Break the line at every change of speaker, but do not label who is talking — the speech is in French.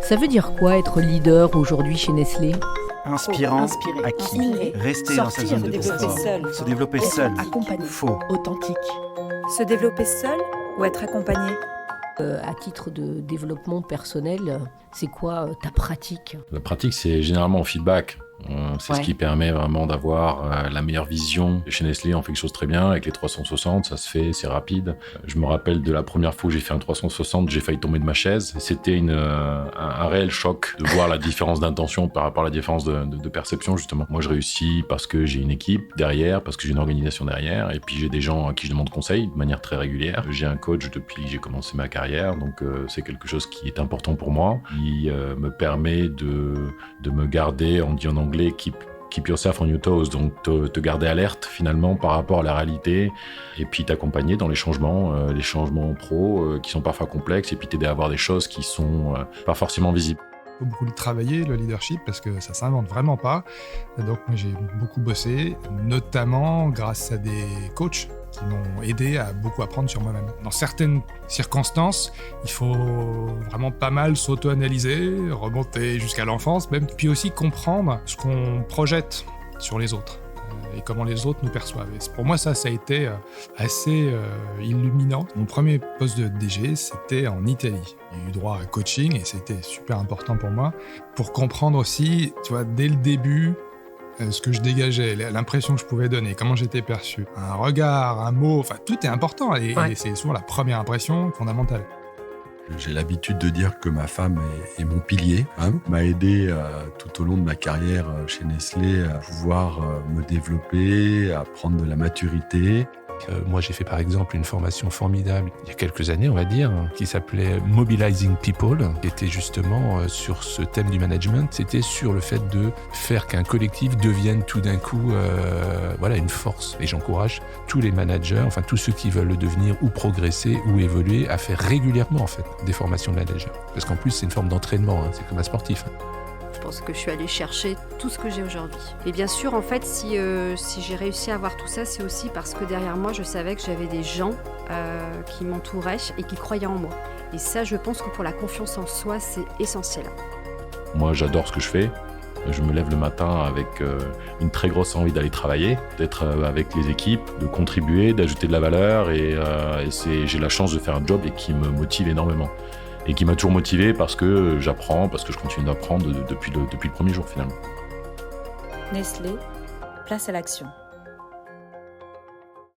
Ça veut dire quoi être leader aujourd'hui chez Nestlé ?
Inspirant, acquis, rester dans sa zone de confort, se développer seul,
accompagné,
faux,
authentique.
Se développer seul ou être accompagné ?
À titre de développement personnel, c'est quoi ta pratique ?
La pratique, c'est généralement en feedback. C'est ce qui permet vraiment d'avoir la meilleure vision. Chez Nestlé, on fait quelque chose très bien avec les 360, ça se fait, c'est rapide. Je me rappelle de la première fois où j'ai fait un 360, j'ai failli tomber de ma chaise. C'était un réel choc de voir la différence d'intention par rapport à la différence de perception, justement. Moi, je réussis parce que j'ai une équipe derrière, parce que j'ai une organisation derrière, et puis j'ai des gens à qui je demande conseil de manière très régulière. J'ai un coach depuis que j'ai commencé ma carrière, donc c'est quelque chose qui est important pour moi, qui me permet de me garder, on dit en anglais, keep yourself on your toes, donc te garder alerte finalement par rapport à la réalité et puis t'accompagner dans les changements pro qui sont parfois complexes et puis t'aider à voir des choses qui sont pas forcément visibles.
Il faut beaucoup le travailler, le leadership, parce que ça s'invente vraiment pas. Donc moi j'ai beaucoup bossé, notamment grâce à des coachs qui m'ont aidé à beaucoup apprendre sur moi-même. Dans certaines circonstances, il faut vraiment pas mal s'auto-analyser, remonter jusqu'à l'enfance, même, puis aussi comprendre ce qu'on projette sur les autres et comment les autres nous perçoivent. Et pour moi, ça a été assez illuminant. Mon premier poste de DG, c'était en Italie. J'ai eu droit à coaching et c'était super important pour moi pour comprendre aussi, tu vois, dès le début, ce que je dégageais, l'impression que je pouvais donner, comment j'étais perçu. Un regard, un mot, enfin tout est important et c'est souvent la première impression fondamentale.
J'ai l'habitude de dire que ma femme est mon pilier, m'a aidé tout au long de ma carrière chez Nestlé à pouvoir me développer, à prendre de la maturité.
Moi, j'ai fait par exemple une formation formidable il y a quelques années, on va dire, qui s'appelait Mobilizing People, qui était justement sur ce thème du management. C'était sur le fait de faire qu'un collectif devienne tout d'un coup une force. Et j'encourage tous les managers, enfin tous ceux qui veulent le devenir ou progresser ou évoluer, à faire régulièrement en fait des formations de managers. Parce qu'en plus, c'est une forme d'entraînement, c'est comme un sportif.
Je pense que je suis allée chercher tout ce que j'ai aujourd'hui. Et bien sûr, en fait, si j'ai réussi à avoir tout ça, c'est aussi parce que derrière moi, je savais que j'avais des gens qui m'entouraient et qui croyaient en moi. Et ça, je pense que pour la confiance en soi, c'est essentiel.
Moi, j'adore ce que je fais. Je me lève le matin avec une très grosse envie d'aller travailler, d'être avec les équipes, de contribuer, d'ajouter de la valeur. Et j'ai la chance de faire un job et qui me motive énormément. Et qui m'a toujours motivé parce que j'apprends, parce que je continue d'apprendre depuis le premier jour finalement.
Nestlé, place à l'action.